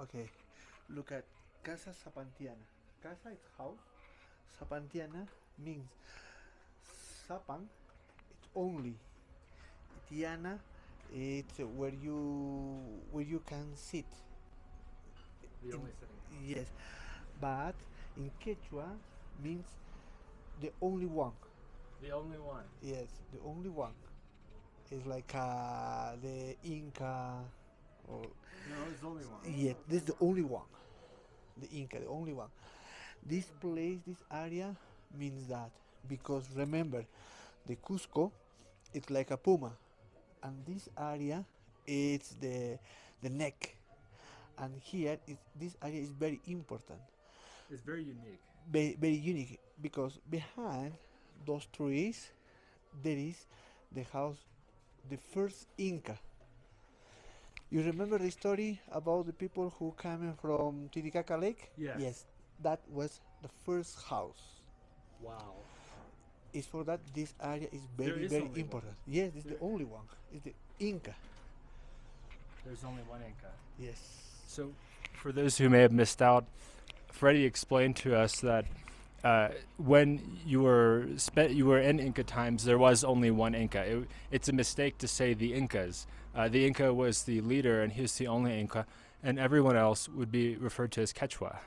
Okay, look at Casa Sapantiana. Casa is house. Sapantiana means Sapan. It's only. Tiana, it's where you can sit. The In, only sitting. yes, but in Quechua means the only one. The only one. Yes, the only one. It's like the Inca. Or No, it's only one. yeah, this is the only one. The Inca, the only one. This place, this area means that because remember, the Cusco, it's like a puma, and this area, it's the neck, and here this area is very important, It's very unique. very unique because behind those trees there is the house, the first Inca. You remember the story about the people who came from Titicaca Lake? Yes. Yes, that was the first house. Wow. It's for that this area is There very is very only one. important. Yes, it's There- the only one. It's the Inca. There's only one Inca. Yes. So, for those who may have missed out, Freddie explained to us that when you were in Inca times, there was only one Inca. It's a mistake to say the Incas. The Inca was the leader, and he was the only Inca, and everyone else would be referred to as Quechua.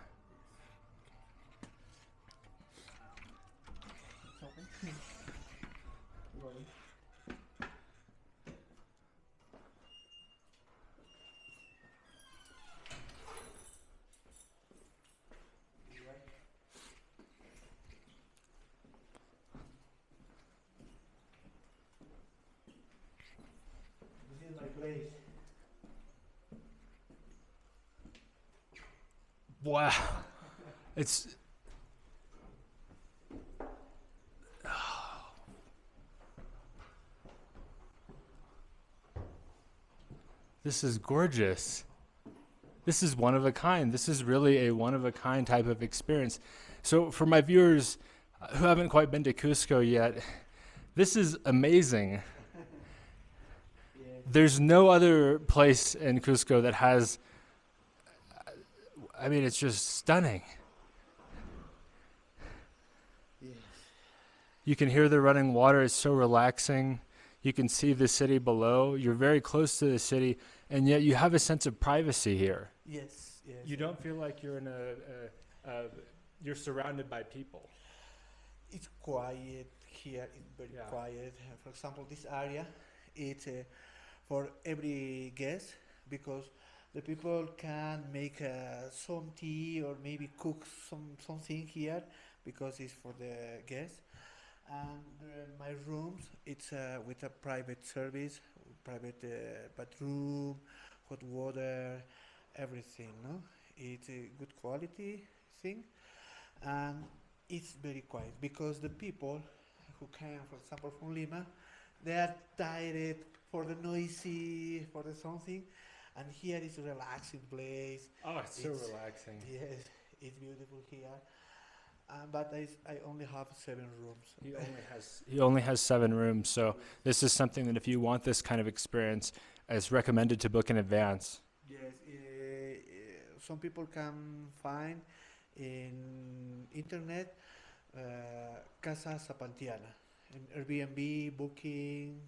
This is my place. Wow, it's this is gorgeous. This is one of a kind. This is really a one of a kind type of experience. So, for my viewers who haven't quite been to Cusco yet, this is amazing. Yes. There's no other place in Cusco that has, I mean, it's just stunning. Yes. You can hear the running water, it's so relaxing. You can see the city below. You're very close to the city, and yet you have a sense of privacy here. Yes. Yes. You don't feel like you're in you're surrounded by people. It's quiet here. It's very Yeah. quiet. For example, this area, it's for every guest because the people can make some tea or maybe cook something here because it's for the guests. And my rooms, it's with a private service, private bathroom, hot water, everything. No, it's a good quality thing, and it's very quiet because the people who came, for example, from Lima, they are tired for the noisy, for the something, and here is a relaxing place. Oh, it's so It's- relaxing. Yes, it's beautiful here. But I only have 7 rooms. He only has 7 rooms, so this is something that if you want this kind of experience, it's recommended to book in advance. Yes, some people can find in internet uh, Casa Sapantiana, in Airbnb, Booking,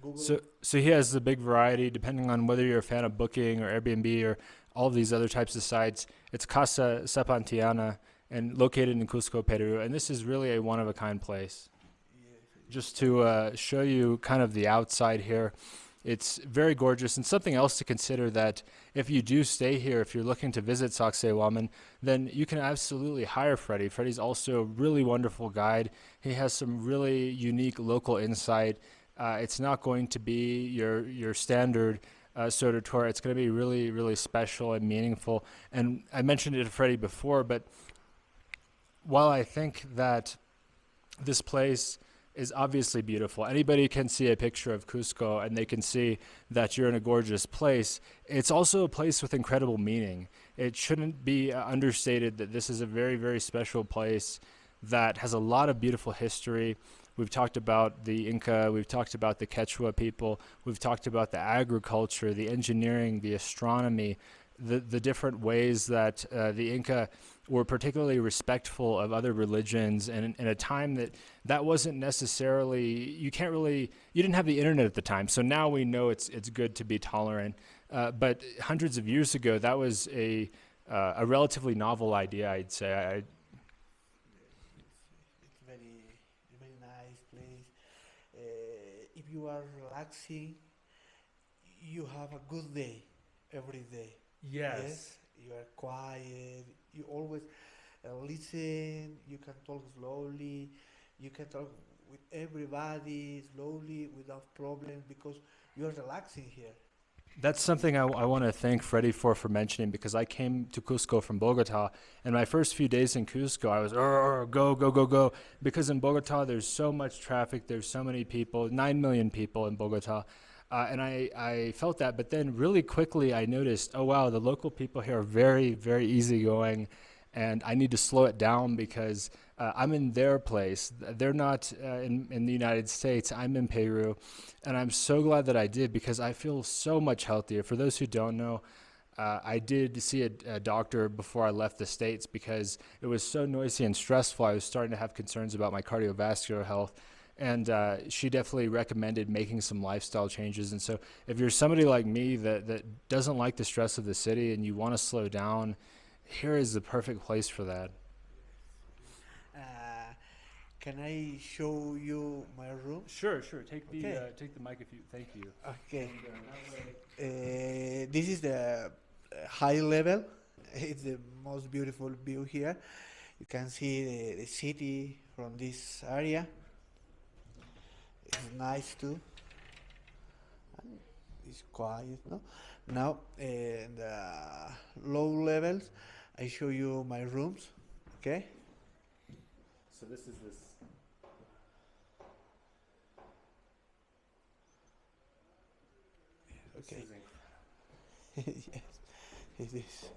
Google. So he has the big variety depending on whether you're a fan of Booking or Airbnb or all of these other types of sites. It's Casa Sapantiana and located in Cusco, Peru, and this is really a one of a kind place. Yes, Just to show you kind of the outside here, it's very gorgeous. And something else to consider that if you do stay here, if you're looking to visit Sacsayhuaman, then you can absolutely hire Freddy. Freddy's also a really wonderful guide. He has some really unique local insight. It's not going to be your standard soda tour. It's going to be really, really special and meaningful. And I mentioned it to Freddy before, but while I think that this place is obviously beautiful, anybody can see a picture of Cusco and they can see that you're in a gorgeous place. It's also a place with incredible meaning. It shouldn't be understated that this is a very, very special place that has a lot of beautiful history. We've talked about the Inca, we've talked about the Quechua people, we've talked about the agriculture, the engineering, the astronomy, the different ways that the Inca were particularly respectful of other religions, and in a time that wasn't necessarily, you didn't have the internet at the time, so now we know it's good to be tolerant, but hundreds of years ago that was a relatively novel idea, I'd say. It's very nice place. If you are relaxing, you have a good day every day. Yes, Yes. you are quiet. You always listen. You can talk slowly. You can talk with everybody slowly without problems because you are relaxing here. That's something I want to thank Freddy for mentioning, because I came to Cusco from Bogota, and my first few days in Cusco, I was go go go go, because in Bogota there's so much traffic, there's so many people, 9 million people in Bogota, and I felt that, but then really quickly I noticed, oh wow, the local people here are very easygoing, and I need to slow it down because I'm in their place. They're not in the United States. I'm in Peru, and I'm so glad that I did, because I feel so much healthier. For those who don't know, I did see a doctor before I left the States because it was so noisy and stressful. I was starting to have concerns about my cardiovascular health. And she definitely recommended making some lifestyle changes. And so, if you're somebody like me that doesn't like the stress of the city and you want to slow down, here is the perfect place for that. Uh, can I show you my room? Sure, sure. Take Okay. take the mic if you. Thank you. Okay. And that way. This is the high level. It's the most beautiful view here. You can see the city from this area. It's nice too. And it's quiet, no? Now, in the low levels, I show you my rooms. Okay. So this is this. Okay. Yes, it is.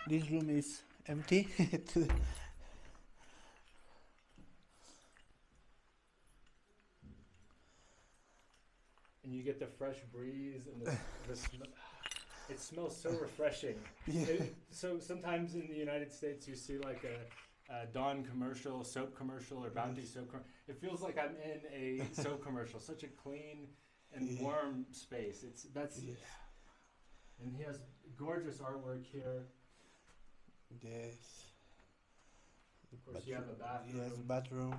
This room is empty. And you get the fresh breeze and it smells so refreshing. Yeah. So sometimes in the United States you see like a Dawn commercial, soap commercial, or Bounty soap commercial. It feels like I'm in a soap commercial. Such a clean and Yeah. warm space. That's Yes. And he has gorgeous artwork here. Yes. Of course, you have a bathroom. Yes, bathroom.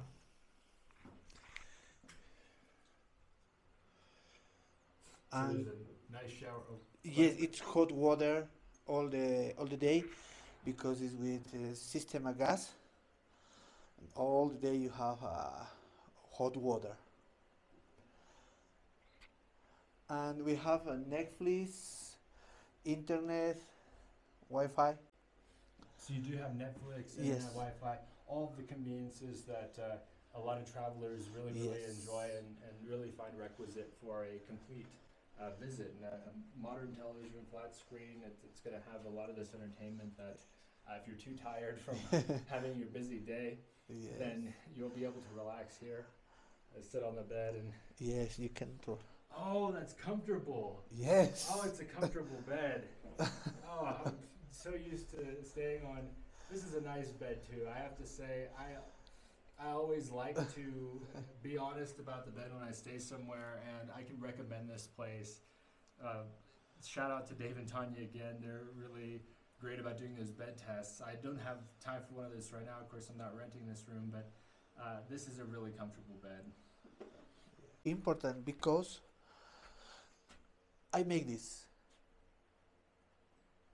So And there's a nice shower. Oh, yes, it's hot water all the day because it's with system of gas. And all the day you have hot water. And we have a Netflix, internet, Wi-Fi. so you do have Netflix and Yes. Wi-Fi, all of the conveniences that a lot of travelers really Yes. enjoy and really find requisite for a complete visit. And a modern television, flat screen, it's going to have a lot of this entertainment that if you're too tired from having your busy day, Yes. then you'll be able to relax here, sit on the bed, and Yes, you can talk. oh, that's comfortable. Yes. Oh, it's a comfortable bed. Oh, I'm so used to staying on. This is a nice bed too. I have to say, I always like to be honest about the bed when I stay somewhere, and I can recommend this place. Shout out to Dave and Tanya again. They're really great about doing those bed tests. I don't have time for one of those right now. Of course, I'm not renting this room, but this is a really comfortable bed. Important because I make this.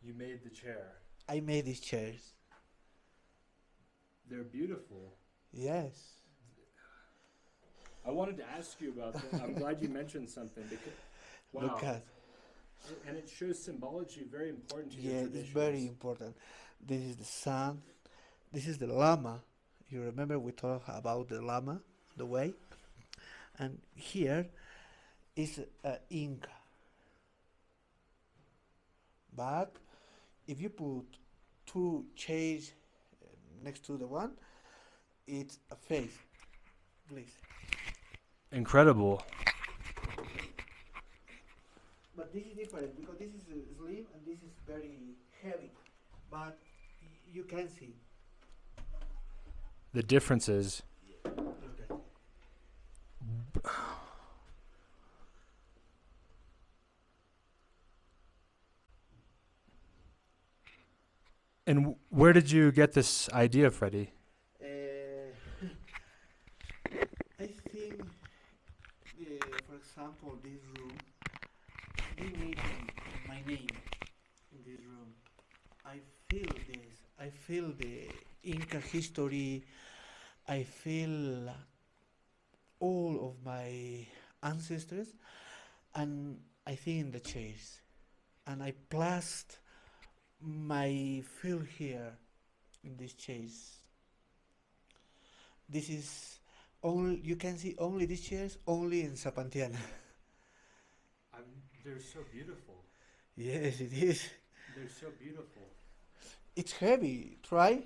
You made the chair. I made these chairs. They're beautiful. Yes. I wanted to ask you about that. I'm glad you mentioned something because, wow. Look at. And it shows symbology very important to your Yeah, traditions. it's very important. This is the sun. This is the llama. You remember we talked about the llama, the way? And here is Inca. But if you put two chairs next to the one, it's a face. Please. Incredible. But this is different because this is slim and this is very heavy. But you can see. The differences. Okay. And where did you get this idea, Freddy? I think, for example, this room, they made my name in this room. I feel this. I feel the Inca history. I feel all of my ancestors, and I think in the chairs. And I placed my feel here in these chairs. This is only you can see only these chairs only in Sapantiana. They're so beautiful. Yes, it is. They're so beautiful. It's heavy. Try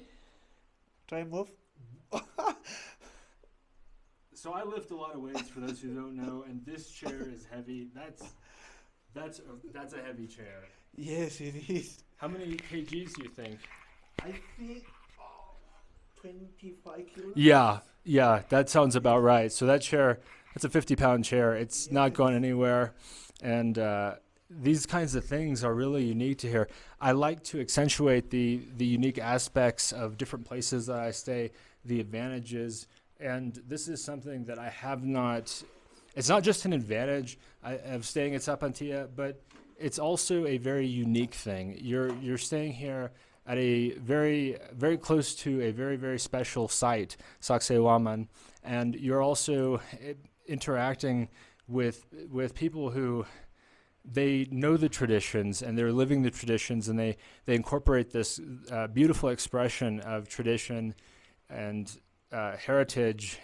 move. So I lift a lot of weights for those who don't know, and this chair is heavy. That's a heavy chair. Yes, it is. How many kgs do you think? I think 25 kilos. Yeah, that sounds about right. So that chair, that's a 50-pound chair. It's not going anywhere, and these kinds of things are really unique to here. I like to accentuate the unique aspects of different places that I stay, the advantages, and this is something that I have not. It's not just an advantage of staying at Sapantia, but it's also a very unique thing. You're staying here at a very, very close to a very, very special site, Sacsayhuaman, and you're also interacting with people who they know the traditions and they're living the traditions, and they incorporate this beautiful expression of tradition and heritage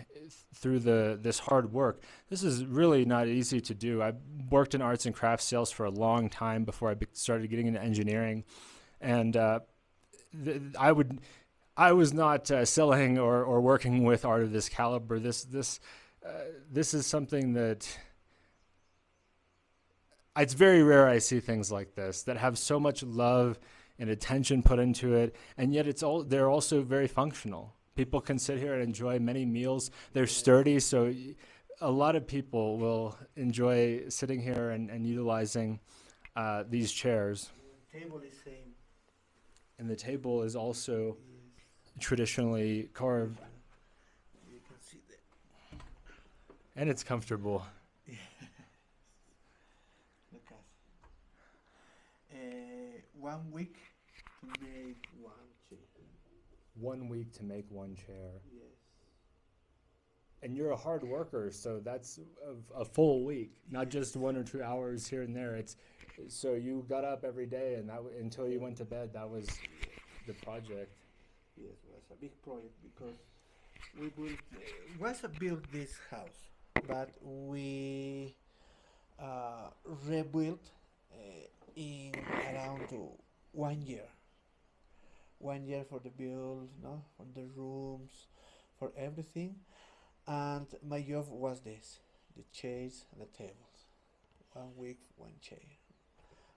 through this hard work. This is really not easy to do. I worked in arts and crafts sales for a long time before I started getting into engineering, and I was not selling or working with art of this caliber. This is something that it's very rare I see things like this that have so much love and attention put into it, and yet they're also very functional. People can sit here and enjoy many meals. They're sturdy, so a lot of people will enjoy sitting here and utilizing these chairs. The table is same. And the table is also traditionally carved. You can see that. And it's comfortable. Look at 1 week to make one chair. 1 week to make one chair. Yes. And you're a hard worker, so that's a full week, not just 1 or 2 hours here and there. So you got up every day, and until you went to bed, that was the project. Yes, it was a big project because we built this house, but we rebuilt in around 1 year. 1 year for the build, no, for the rooms, for everything. And my job was this: the chairs and the tables. 1 week, one chair.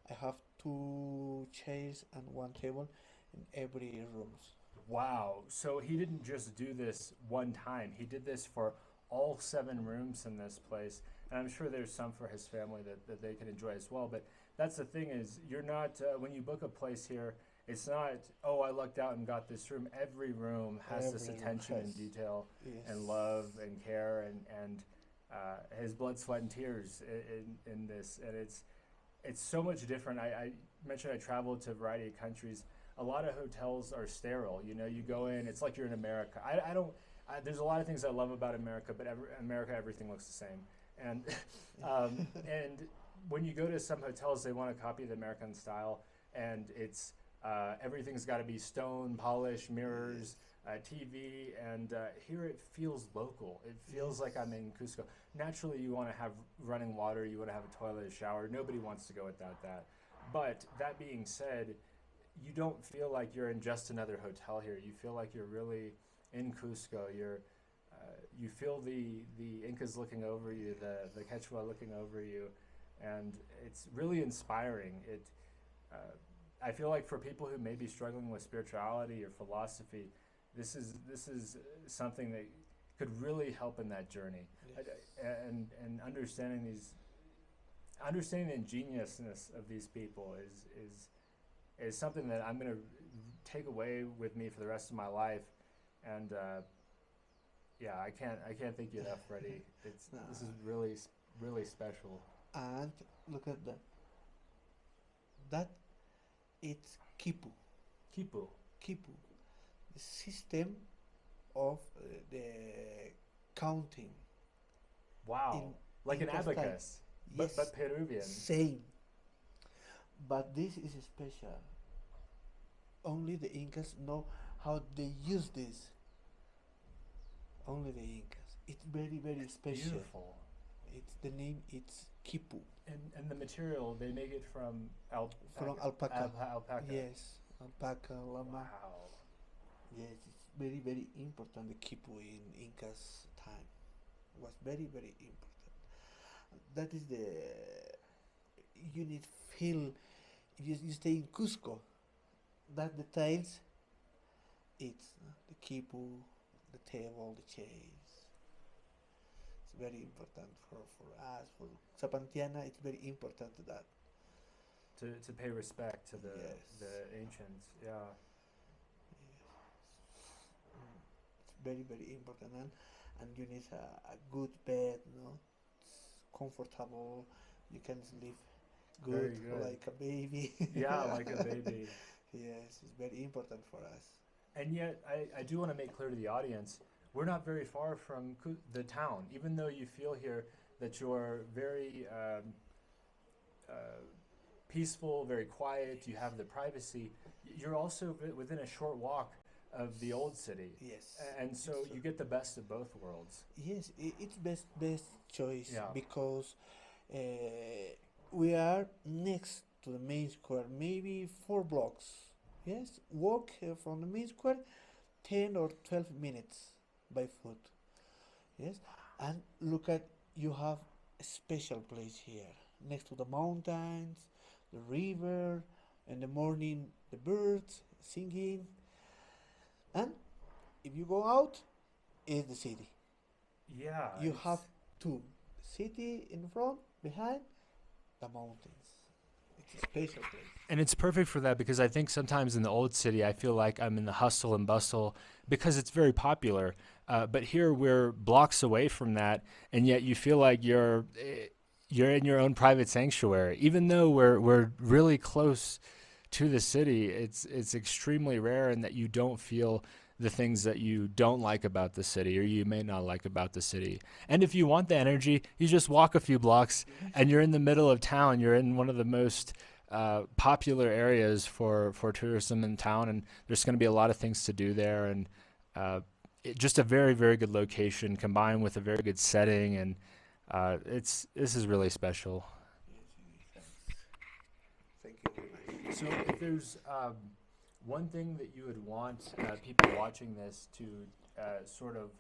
I have 2 chairs and 1 table in every rooms. Wow. So he didn't just do this one time. He did this for all 7 rooms in this place. And I'm sure there's some for his family that they can enjoy as well. But that's the thing is, you're not, when you book a place here, it's not, oh, I lucked out and got this room. Every room has this attention and detail and love and care and his blood, sweat, and tears in this. And it's so much different. mentioned I traveled to a variety of countries. A lot of hotels are sterile. You know, you go in, it's like you're in America. I don't. There's a lot of things I love about America, but America, everything looks the same. And and when you go to some hotels, they want to copy the American style, and it's everything's got to be stone polish, mirrors, TV, and here it feels local. It feels like I'm in Cusco. Naturally, you want to have running water, you want to have a toilet, a shower. Nobody wants to go without that. But that being said, you don't feel like you're in just another hotel here. You feel like you're really in Cusco. You feel the Incas looking over you, the Quechua looking over you, and it's really inspiring. I feel like for people who may be struggling with spirituality or philosophy, this is something that could really help in that journey. Yes. And understanding the ingeniousness of these people is something that I'm going to take away with me for the rest of my life. And yeah, I can't thank you enough, Freddy. This is really special. And look at that. That it's Kipu. Kipu. Kipu. The system of the counting. Wow. Like an Inca style. abacus, Yes, but Peruvian. same. But this is special. Only the Incas know how they use this. Only the Incas. It's very, very special. Beautiful. It's the name. It's Kipu And the material, they make it from from alpaca. alpaca. Yes, alpaca, llama. Wow. Yes, it's very, very important. The Kipu in Incas time was very, very important. That is the you need feel. You stay in Cusco. That the tiles. It's the Kipu, the table, the chairs. It's very important for us, for Sapantiana. It's very important that. To pay respect to Yes. the ancients. Yeah. It's very, very important, and you need a good bed, no? It's comfortable. You can sleep Very good, good. like a baby. Yeah, like a baby. Yes, it's very important for us. And yet, I do want to make clear to the audience, we're not very far from the town. Even though you feel here that you're very peaceful, very quiet, you have the privacy, you're also within a short walk of the old city. Yes. And so It's, you get the best of both worlds. yes, it's best choice Yeah. because we are next to the main square, maybe 4 blocks. Yes, walk from the main square, 10 or 12 minutes by foot. Yes, and look at you have a special place here next to the mountains, the river, in the morning the birds singing, and if you go out, is the city. Yeah. You it's- have two city in front, behind the mountains. It's a special place. And it's perfect for that because I think sometimes in the old city, I feel like I'm in the hustle and bustle because it's very popular. But here we're blocks away from that, and yet you feel like you're in your own private sanctuary. Even though we're really close to the city, it's extremely rare, and that you don't feel the things that you don't like about the city or you may not like about the city. And if you want the energy, you just walk a few blocks and you're in the middle of town. You're in one of the most popular areas for tourism in town, and there's going to be a lot of things to do there. And just a very, very good location combined with a very good setting, and this is really special. Yes, thank you very much. So if there's one thing that you would want people watching this to sort of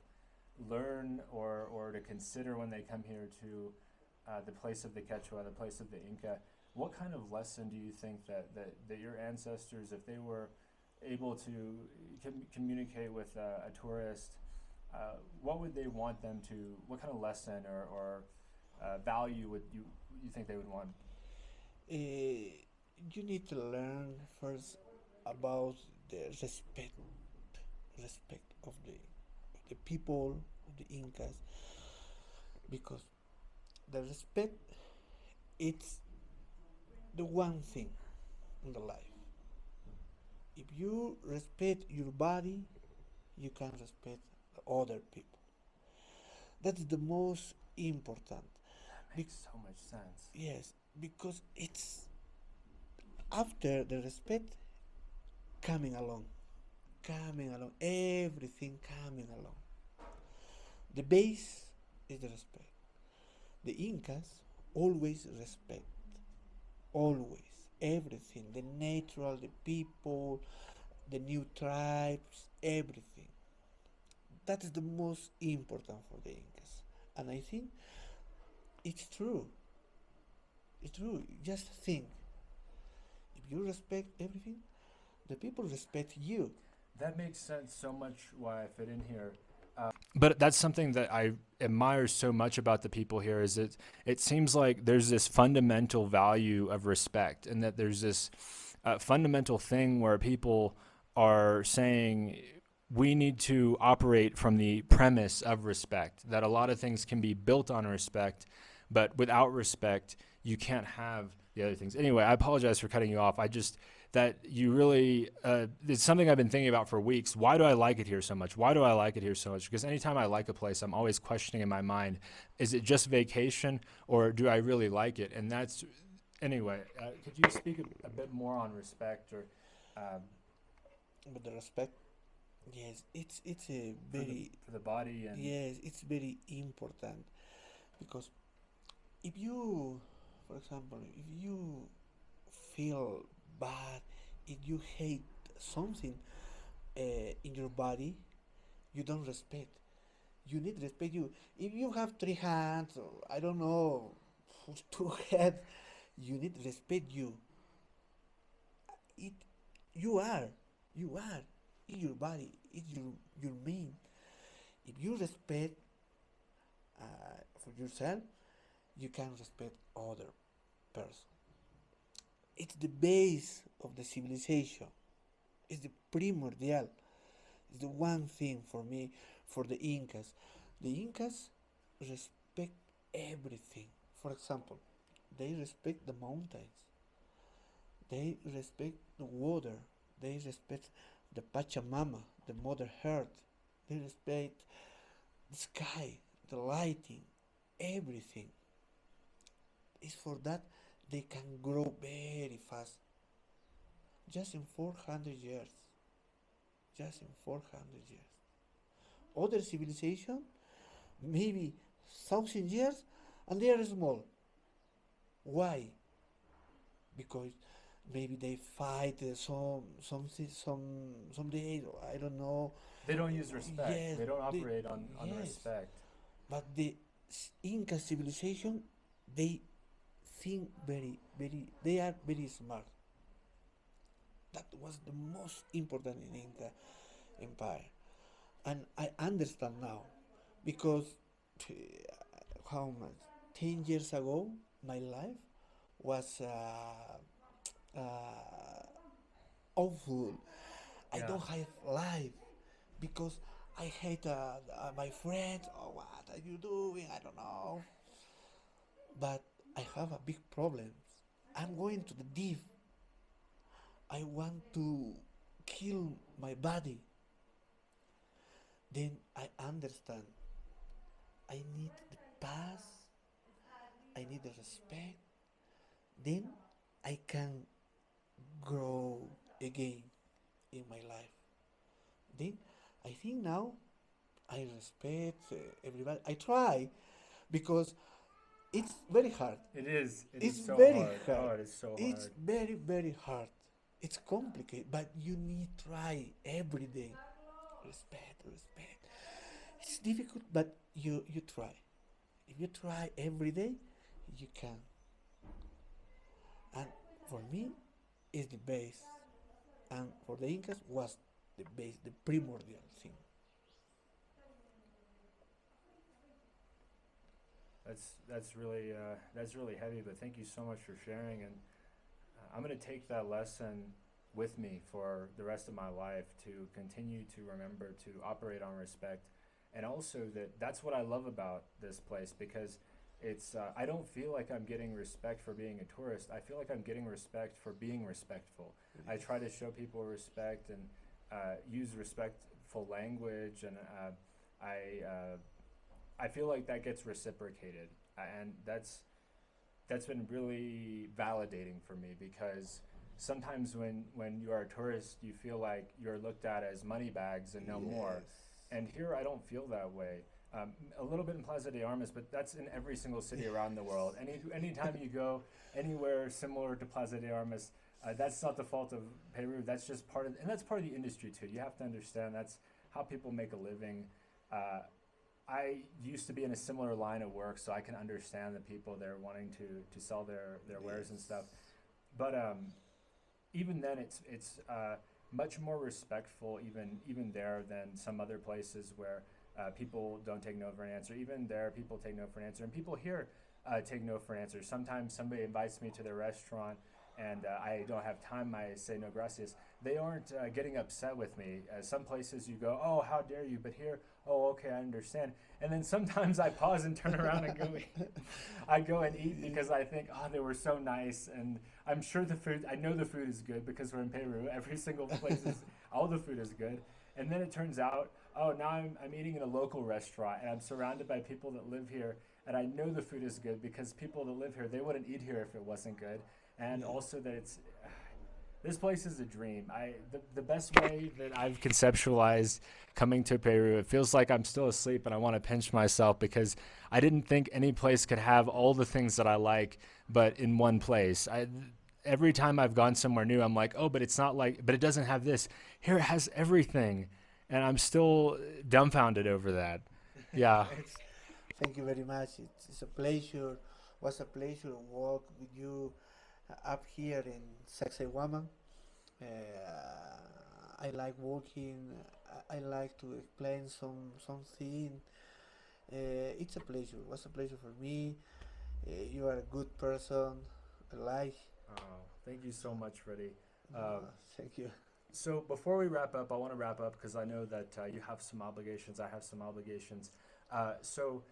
learn or to consider when they come here to the place of the Quechua, the place of the Inca, what kind of lesson do you think that your ancestors, if they were able to communicate with a tourist, what would they want them to, what kind of lesson or value would you think they would want? You need to learn first about the respect of the people, of the Incas, because the respect it's the one thing in the life. If you respect your body, you can respect the other people. That's the most important. That Be- makes so much sense. yes, because it's after the respect coming along, everything coming along. The base is the respect. The Incas always respect, always, everything, the natural, the people, the new tribes, everything. That is the most important for the Incas. And I think it's true. It's true. Just think. If you respect everything, the people respect you. That makes sense so much why I fit in here. But that's something that I admire so much about the people here is that it seems like there's this fundamental value of respect and that there's this fundamental thing where people are saying we need to operate from the premise of respect, that a lot of things can be built on respect, but without respect, you can't have the other things. Anyway, I apologize for cutting you off. I just, that you really, it's something I've been thinking about for weeks. Why do I like it here so much? Why do I like it here so much? Because anytime I like a place, I'm always questioning in my mind, is it just vacation or do I really like it? And that's, anyway, could you speak a bit more on respect or But the respect, yes, it's a very for the body and yes, it's very important because if you, for example, if you feel bad, if you hate something in your body, you don't respect. You need respect. You if you have three hands, or I don't know, two heads, you need respect. It you are you are in your body. It's your main. If you respect for yourself, you can respect other person. It's the base of the civilization. It's the primordial. It's the one thing for me, for the Incas. The Incas respect everything. For example, they respect the mountains. They respect the water. They respect the Pachamama, the Mother Earth. They respect the sky, the lighting, everything. It's for that they can grow very fast. Just in 400 years. Just in 400 years. Other civilization, maybe 1,000 years, and they are small. Why? Because maybe they fight some days. I don't know. they don't use respect. Yes, They don't they, operate on yes. respect. But the Inca civilization, they think very. They are very smart. That was the most important in Inca Empire, and I understand now, because uh, how much 10 years ago, my life was awful. I Yeah. don't have life because I hate my friends. Oh, what are you doing? I don't know. But I have a big problem. I'm going to the deep. I want to kill my body. Then I understand. I need the past. I need the respect. Then I can grow again in my life. Then I think now I respect everybody. I try because it's very hard. It is. It It's is so very hard. hard. Oh, it is so It's hard. very hard. It's complicated, but you need try every day. Respect. It's difficult, but you try. If you try every day, you can. And for me, it's the base. And for the Incas was the base, the primordial thing. That's really heavy. But thank you so much for sharing. And I'm gonna take that lesson with me for the rest of my life to continue to remember to operate on respect, and also that's what I love about this place because it's I don't feel like I'm getting respect for being a tourist. I feel like I'm getting respect for being respectful. I try to show people respect and use respectful language, and I feel like that gets reciprocated, and that's been really validating for me, because sometimes when you are a tourist, you feel like you're looked at as money bags and no more. Yes. And here I don't feel that way. A little bit in Plaza de Armas, but that's in every single city around the world. Anytime you go anywhere similar to Plaza de Armas, that's not the fault of Peru. That's just part of, and that's part of the industry too. You have to understand that's how people make a living. I used to be in a similar line of work, so I can understand the people there wanting to sell their wares and stuff. But even then, it's much more respectful even there than some other places where people don't take no for an answer. Even there, people take no for an answer, and people here take no for an answer. Sometimes somebody invites me to their restaurant, and I don't have time. I say no gracias. They aren't getting upset with me. Some places you go, oh, how dare you? But here, oh, okay, I understand. And then sometimes I pause and turn around and go eat. I go and eat because I think, oh, they were so nice, and I'm sure the food. I know the food is good because we're in Peru. Every single place is, all the food is good. And then it turns out, oh, now I'm eating in a local restaurant, and I'm surrounded by people that live here, and I know the food is good because people that live here, they wouldn't eat here if it wasn't good. And also that it's, this place is a dream. The best way that I've conceptualized coming to Peru, it feels like I'm still asleep and I want to pinch myself, because I didn't think any place could have all the things that I like, but in one place. Every time I've gone somewhere new, I'm like, oh, but it's not like, but it doesn't have this. Here it has everything, and I'm still dumbfounded over that. Yeah. Thank you very much. It's a pleasure. Was a pleasure to walk with you up here in Sacsayhuaman. I like walking. I like to explain something. It's a pleasure. It was a pleasure for me. You are a good person. I like. Oh, thank you so much, Freddy. Uh, Thank you. So before we wrap up, I want to wrap up because I know that you have some obligations. I have some obligations. So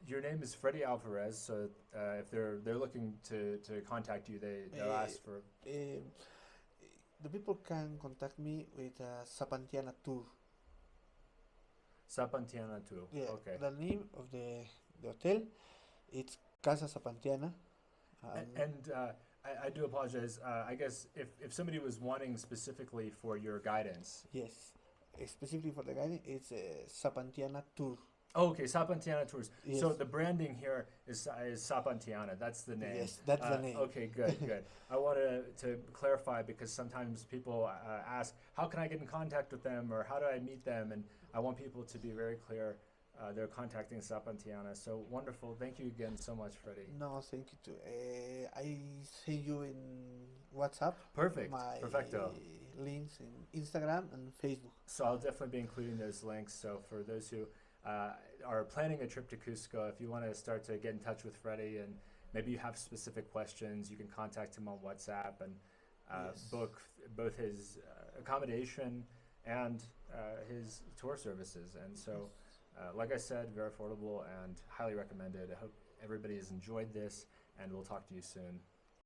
your name is Freddy Alvarez. So if they're looking to contact you, they'll ask for. The people can contact me with Sapantiana Tour. Sapantiana too. Yeah, Okay. the name of the hotel, it's Casa Sapantiana. And I do apologize. I guess if somebody was wanting specifically for your guidance. Yes, specifically for the guidance, it's Sapantiana Tour. Oh, okay, Sapantiana Tours. Yes. So the branding here is Sapantiana. That's the name. Yes, that's the name. Okay, good, good. I wanted to clarify because sometimes people ask, how can I get in contact with them, or how do I meet them? And I want people to be very clear. They're contacting Sapantiana. So wonderful. Thank you again so much, Freddy. No, thank you too. I send you in WhatsApp. Perfect. My Perfecto. links in Instagram and Facebook. So I'll definitely be including those links. So for those who are planning a trip to Cusco, if you want to start to get in touch with Freddy and maybe you have specific questions, you can contact him on WhatsApp and book both his accommodation and his tour services. And so, like I said, very affordable and highly recommended. I hope everybody has enjoyed this, and we'll talk to you soon.